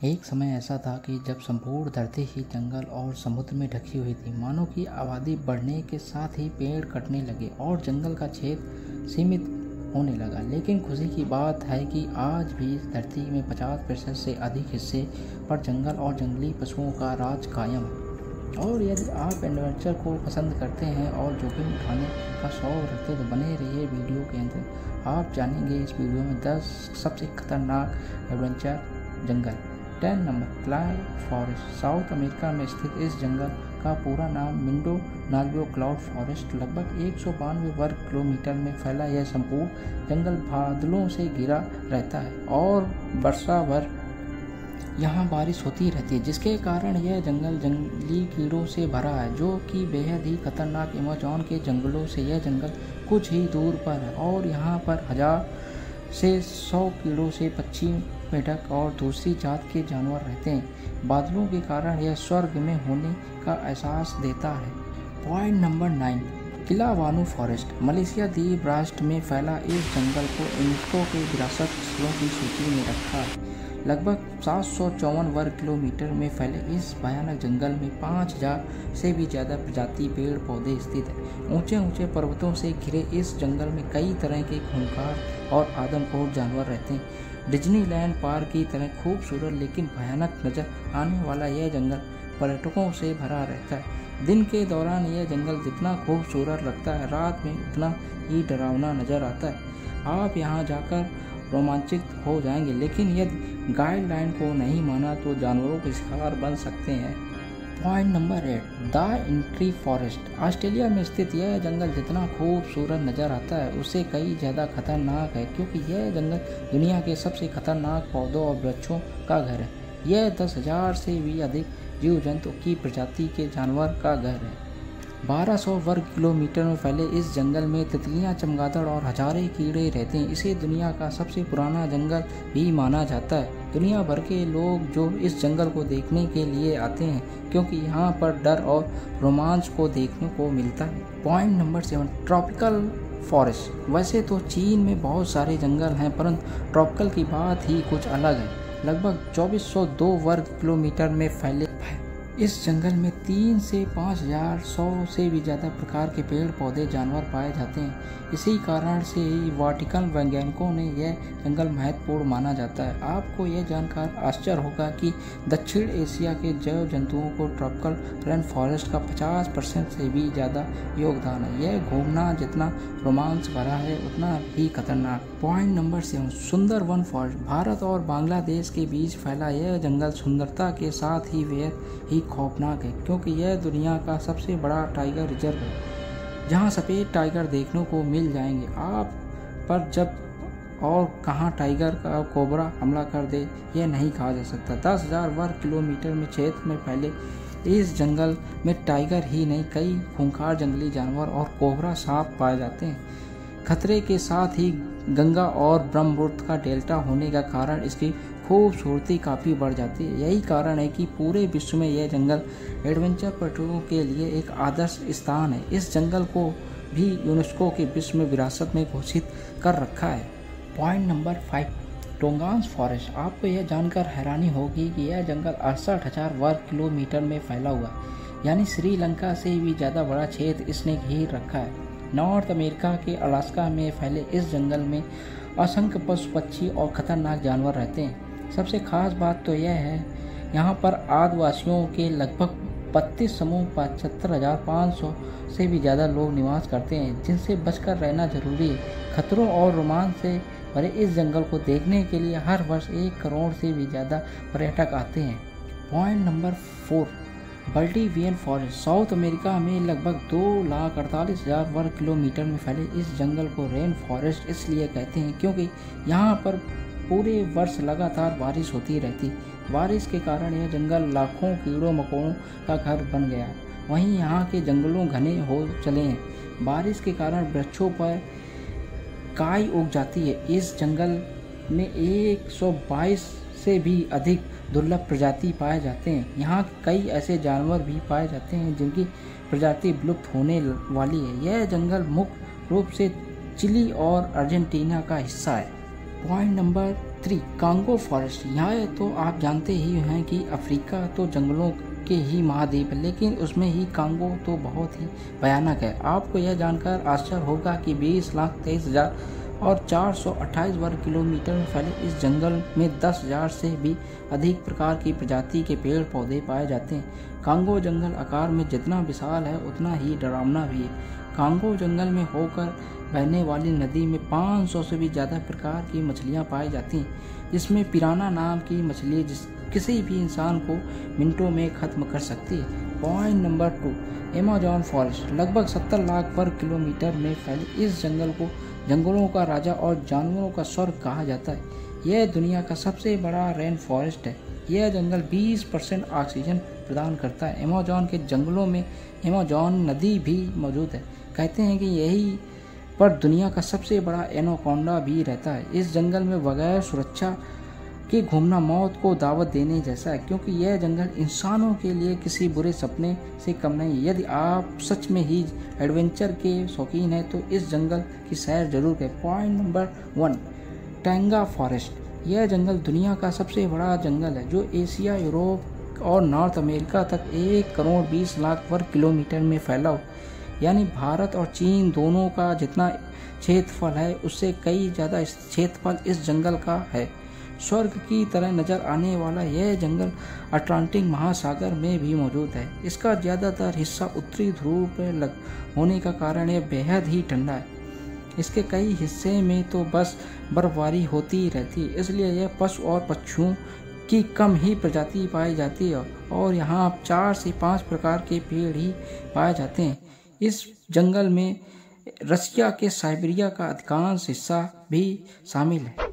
एक समय ऐसा था कि जब संपूर्ण धरती ही जंगल और समुद्र में ढकी हुई थी। मानव की आबादी बढ़ने के साथ ही पेड़ कटने लगे और जंगल का क्षेत्र सीमित होने लगा। लेकिन खुशी की बात है कि आज भी धरती में 50% से अधिक हिस्से पर जंगल और जंगली पशुओं का राज कायम है। और यदि आप एडवेंचर को पसंद करते हैं और जोखिम उठाने का शौक रखते हैं तो बने रहिए वीडियो के अंदर। आप जानेंगे इस वीडियो में 10 सबसे खतरनाक एडवेंचर जंगल। 10 number, cloud forest. South America में स्थित इस जंगल का पूरा नाम मिंडो नाल्वो क्लाउड फॉरेस्ट। लगभग 192 वर्ग किलोमीटर में फैला यह संपूर्ण जंगल बादलों से घिरा रहता है और वर्षा भर यहाँ बारिश होती रहती है, जिसके कारण यह जंगल जंगली कीड़ों से भरा है जो कि बेहद ही खतरनाक। अमेज़न के जंगलों से यह जंगल कुछ ही दूर पर है और यहाँ पर 1000 से 100 कीड़ों से पक्षी, मेढक और दूसरी जात के जानवर रहते हैं। बादलों के कारण यह स्वर्ग में होने का एहसास देता है। पॉइंट नंबर 9, किलावानू फॉरेस्ट। मलेशिया द्वीप राष्ट्र में फैला इस जंगल को यूनेस्को के विरासत स्थलों की सूची में रखा है। लगभग 754 वर्ग किलोमीटर में फैले इस भयानक जंगल में 5000 से भी ज़्यादा प्रजाति पेड़ पौधे स्थित हैं। ऊंचे ऊंचे पर्वतों से घिरे इस जंगल में कई तरह के खूंखार और आदमखोर जानवर रहते हैं। डिज्नीलैंड पार्क की तरह खूबसूरत लेकिन भयानक नजर आने वाला यह जंगल पर्यटकों से भरा रहता है। दिन के दौरान यह जंगल जितना खूबसूरत लगता है, रात में उतना ही डरावना नजर आता है। आप यहाँ जाकर रोमांचित हो जाएंगे, लेकिन यदि गाइडलाइन को नहीं माना तो जानवरों के शिकार बन सकते हैं। Point number 8, the entry forest. Australia में स्थित यह जंगल जितना खूबसूरत नज़र आता है उससे कई ज़्यादा खतरनाक है, क्योंकि यह जंगल दुनिया के सबसे खतरनाक पौधों और वृक्षों का घर है। यह 10,000 से भी अधिक जीव जंतु की प्रजाति के जानवर का घर है। 1200 वर्ग किलोमीटर में फैले इस जंगल में तितलियां, चमगादड़ और हजारों कीड़े रहते हैं। इसे दुनिया का सबसे पुराना जंगल भी माना जाता है। दुनिया भर के लोग जो इस जंगल को देखने के लिए आते हैं, क्योंकि यहाँ पर डर और रोमांच को देखने को मिलता है। Point number 7, tropical forest. वैसे तो चीन में बहुत सारे जंगल हैं, परंतु ट्रॉपिकल की बात ही कुछ अलग है। लगभग 2402 वर्ग किलोमीटर में फैले इस जंगल में 3 से 5100 से भी ज़्यादा प्रकार के पेड़ पौधे जानवर पाए जाते हैं। इसी कारण से ही वाटिकन वैज्ञानिकों ने यह जंगल महत्वपूर्ण माना जाता है। आपको यह जानकर आश्चर्य होगा कि दक्षिण एशिया के जैव जंतुओं को ट्रॉपिकल रेन फॉरेस्ट का 50% से भी ज़्यादा योगदान है। यह घूमना जितना रोमांच भरा है उतना ही खतरनाक। Point number 7, Sundarban forest. Bharat और बांग्लादेश के बीच फैला यह जंगल सुंदरता के साथ ही बेहद ही खौफनाक है, क्योंकि यह दुनिया का सबसे बड़ा टाइगर रिजर्व है जहां सफ़ेद टाइगर देखने को मिल जाएंगे। आप पर जब और कहां टाइगर का कोबरा हमला कर दे यह नहीं कहा जा सकता। 10,000 वर्ग किलोमीटर में क्षेत्र में फैले इस जंगल में टाइगर ही नहीं कई खूंखार जंगली जानवर और कोबरा सांप पाए जाते हैं। खतरे के साथ ही गंगा और ब्रह्मपुत्र का डेल्टा होने का कारण इसकी खूबसूरती काफ़ी बढ़ जाती है। यही कारण है कि पूरे विश्व में यह जंगल एडवेंचर पर्यटकों के लिए एक आदर्श स्थान है। इस जंगल को भी यूनेस्को के विश्व में विरासत में घोषित कर रखा है। Point number 5, Tongass forest. आपको यह जानकर हैरानी होगी कि यह जंगल 68,000 वर्ग किलोमीटर में फैला हुआ, यानी श्रीलंका से भी ज़्यादा बड़ा क्षेत्र इसने घेर रखा है। नॉर्थ अमेरिका के अलास्का में फैले इस जंगल में असंख्य पशु, पक्षी और खतरनाक जानवर रहते हैं। सबसे खास बात तो यह है यहाँ पर आदिवासियों के लगभग 32 समूह 75,500 से भी ज़्यादा लोग निवास करते हैं, जिनसे बचकर रहना जरूरी है। खतरों और रोमांच से भरे इस जंगल को देखने के लिए हर वर्ष 1 करोड़ से भी ज़्यादा पर्यटक आते हैं। Point number 4, Valdivian forest. South America में लगभग 2,48,000 वर्ग किलोमीटर में फैले इस जंगल को रेन फॉरेस्ट इसलिए कहते हैं क्योंकि यहाँ पर पूरे वर्ष लगातार बारिश होती रहती। बारिश के कारण यह जंगल लाखों कीड़ों मकोड़ों का घर बन गया है। वहीं यहाँ के जंगलों घने हो चले हैं। बारिश के कारण वृक्षों पर काई उग जाती है। इस जंगल में 122 से भी अधिक दुर्लभ प्रजाति पाए जाते हैं। यहाँ कई ऐसे जानवर भी पाए जाते हैं जिनकी प्रजाति विलुप्त होने वाली है। यह जंगल मुख्य रूप से चिली और अर्जेंटीना का हिस्सा है। Point number 3. Congo forest. यहाँ तो आप जानते ही हैं कि अफ्रीका तो जंगलों के ही महाद्वीप है, लेकिन उसमें ही कांगो तो बहुत ही भयानक है। आपको यह जानकर आश्चर्य होगा कि 20,23,000 और 428 वर्ग किलोमीटर में फैले इस जंगल में 10,000 से भी अधिक प्रकार की प्रजाति के पेड़ पौधे पाए जाते हैं। कांगो जंगल आकार में जितना विशाल है उतना ही डरावना भी है। कांगो जंगल में होकर बहने वाली नदी में 500 से भी ज़्यादा प्रकार की मछलियाँ पाई जाती हैं, जिसमें पिराना नाम की मछली किसी भी इंसान को मिनटों में ख़त्म कर सकती है। Point number 2, Amazon forest. लगभग 70 लाख वर्ग किलोमीटर में फैले इस जंगल को जंगलों का राजा और जानवरों का स्वर्ग कहा जाता है। यह दुनिया का सबसे बड़ा रेन फॉरेस्ट है। यह जंगल 20% ऑक्सीजन प्रदान करता है। अमेज़न के जंगलों में अमेज़न नदी भी मौजूद है। कहते हैं कि यही पर दुनिया का सबसे बड़ा एनाकोंडा भी रहता है। इस जंगल में बगैर सुरक्षा के घूमना मौत को दावत देने जैसा है, क्योंकि यह जंगल इंसानों के लिए किसी बुरे सपने से कम नहीं है। यदि आप सच में ही एडवेंचर के शौकीन हैं तो इस जंगल की सैर जरूर करें। Point number 1, taiga forest. यह जंगल दुनिया का सबसे बड़ा जंगल है, जो एशिया, यूरोप और नॉर्थ अमेरिका तक 1 करोड़ 20 लाख वर्ग किलोमीटर में फैला हो। यानी भारत और चीन दोनों का जितना क्षेत्रफल है उससे कई ज़्यादा क्षेत्रफल इस जंगल का है। स्वर्ग की तरह नजर आने वाला यह जंगल अटलांटिक महासागर में भी मौजूद है। इसका ज़्यादातर हिस्सा उत्तरी ध्रुव पर होने का कारण यह बेहद ही ठंडा है। इसके कई हिस्से में तो बस बर्फबारी होती ही रहती है, इसलिए यह पशु और पक्षियों की कम ही प्रजाति पाई जाती है और यहाँ 4 से 5 प्रकार के पेड़ ही पाए जाते हैं। इस जंगल में रसिया के साइबेरिया का अधिकांश हिस्सा भी शामिल है।